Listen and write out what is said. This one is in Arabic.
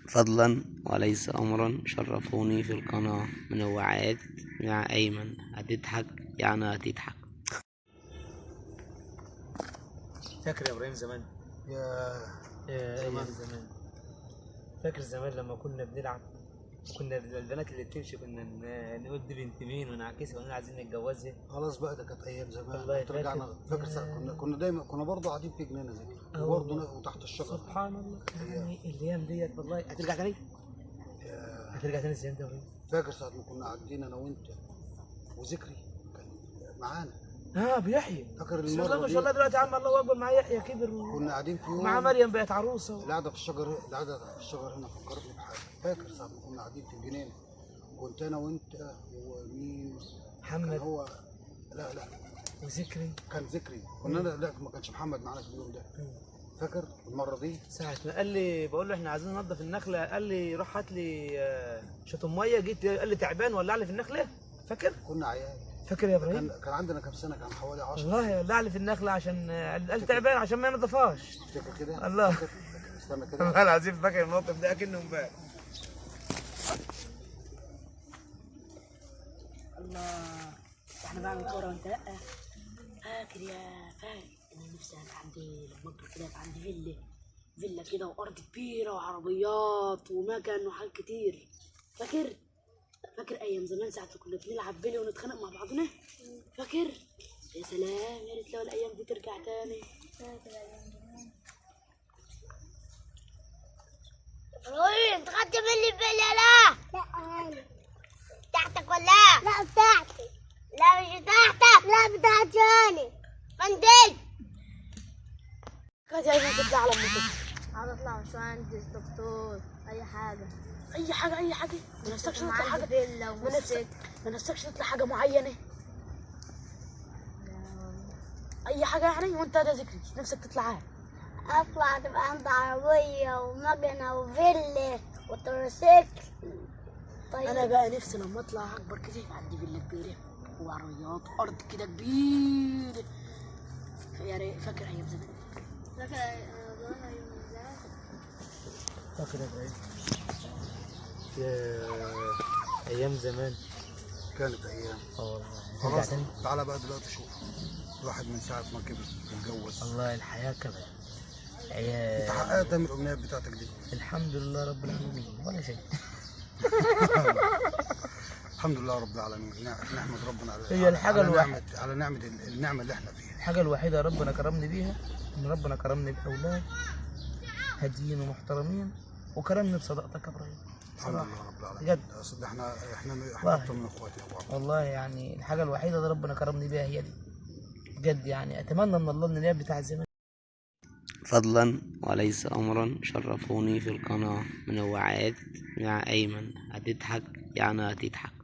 فضلا وليس أمرا شرفوني في القناة منوعات مع أيمن. هتضحك يعني هتضحك. فاكر يا ابراهيم زمان؟ يا ايام زمان. فاكر زمان لما كنا بنلعب وكنا البنات اللي بتمشي كنا نقول دي بنت مين ونعكسها ونقول عايزين نتجوزها. خلاص بقى، ده كانت ايام زمان. والله رجعنا فاكر كنا دايما كنا برضه قاعدين في جنينه زي كده وبرضه وتحت الشجره. سبحان الله، يعني الايام ديت والله هترجع تاني؟ هترجع تاني ازاي انت؟ فاكر ساعه ما كنا قاعدين انا وانت وذكري كان معانا. بيحيى. فاكر بسم الله المره ما دي؟ شاء الله دلوقتي يا عم الله اكبر، معاه يحيى كبر كنا قاعدين في يوم ومعاه مريم بقت عروسه القعده في الشجر، القعده في الشجر هنا فكرتني بحاجه. فاكر ساعه ما كنا قاعدين في الجنينه كنت انا وانت ومين؟ محمد. كان هو لا وذكري. كان ذكري. كنا لا ما كانش محمد معانا في اليوم ده. فاكر المره دي ساعة ما قال لي بقول له احنا عايزين ننضف النخله، قال لي روح هات لي شويه ميه، جيت قال لي تعبان ولع لي في النخله. فاكر؟ كنا عيال. فاكر يا ابراهيم؟ كان عندنا كام سنه؟ كان حوالي 10. والله ولع لي في النخله عشان قال لي تعبان عشان ما ينضفهاش. تفتكر كده؟ الله. فاكر؟ استنى كده. والله العظيم فاكر الموقف ده اكنه امبارح. الله، احنا بعمل كوره وانت لا. فاكر يا فاكر انا نفسي ابقى عندي لما اكبر كده يبقى عندي فيلا كده وارض كبيره وعربيات ومكن وحاجات كتير. فاكر ايام زمان ساعه اللي كنا بنلعب بيلي ونتخانق مع بعضنا. فاكر؟ يا سلام، يا ريت لو الايام دي ترجع تاني. ابراهيم تخدم اللي بيلي؟ لا انا بتاعتك ولا لا بتاعتي؟ لا مش بتاعتك. لا بتاعتي انا. منديل كانت يا ايمن تطلع لما تطلع. عايز اطلع مهندس دكتور اي حاجه. اي حاجه. ما نفسكش تطلع حاجه؟ فيلا ما نفسكش تطلع حاجه معينه؟ اي حاجه يعني. وانت ده ذكري نفسك تطلعها؟ اطلع تبقى عندي عربيه ومكنه وفيلا وتروسيكل. طيب انا بقى نفسي لما اطلع اكبر كده يبقى عندي فيلا كبيره وعربيات وارض كده كبيره. يا ريت. فاكر ايام زمان؟ فاكر يا ابراهيم؟ يا ايام زمان كانت ايام. والله. خلاص تعالى بقى دلوقتي شوف الواحد من ساعه ما كبر واتجوز. والله الحياه كبرت. انت حققت من الامنيات بتاعتك دي؟ الحمد لله رب العالمين ولا شيء. الحمد لله رب العالمين. نحمد ربنا على هي الحاجه الوحيده، على النعمه اللي احنا فيها. الحاجه الوحيده ربنا كرمني بيها ان ربنا كرمني باولاد هاديين ومحترمين، وكرمني بصداقتك يا ابراهيم. الحمد لله رب العالمين. بجد اصل احنا اكتر من اخواتي يا بابا. والله يعني الحاجه الوحيده اللي ربنا كرمني بيها هي دي بجد. يعني اتمنى من الله ان النياب بتاع الزمان. فضلا وليس أمرا شرفوني في القناة منوعات مع أيمن. هتضحك يعني هتضحك.